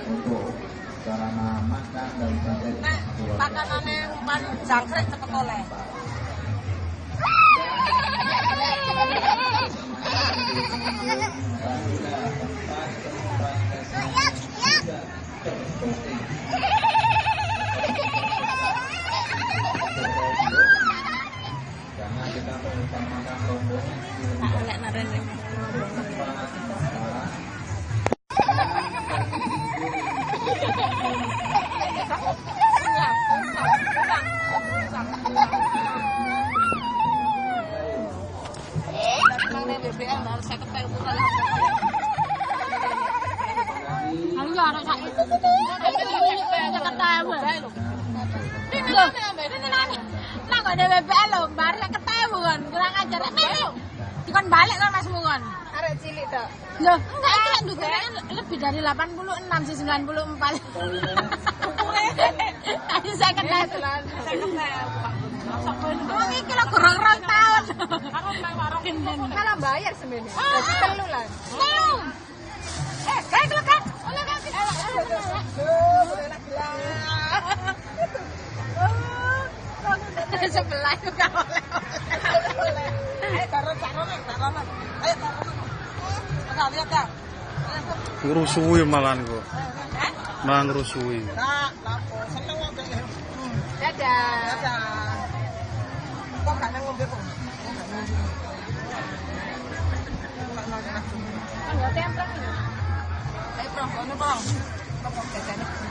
untuk sarana makan dan sampai makanannya umpan jangkrik cepet oleh. karena kita mengutamakan rombongan Dikon balik kan Mas Mungon. Arek cilik tok. Loh, enggak iki lek ndukure lebih dari 86 sih 94. Tadi saya kenal. Wong iki lho kurang 2 tahun. Kalau bayar semene. Dadi telu lah. Kayak lu kan. Oleh kan. Sebelah juga oleh. Ayo taruh. Ayo taruh. Lihat ya. Ngerusuhi malahan kok. Malah ngerusuhi. Nah, lapo seneng wong kene. Dadah. Kok gak nang ngombe kok? Enggak templeng. Ayo, Bro, ngono, Bro. Kok jajane.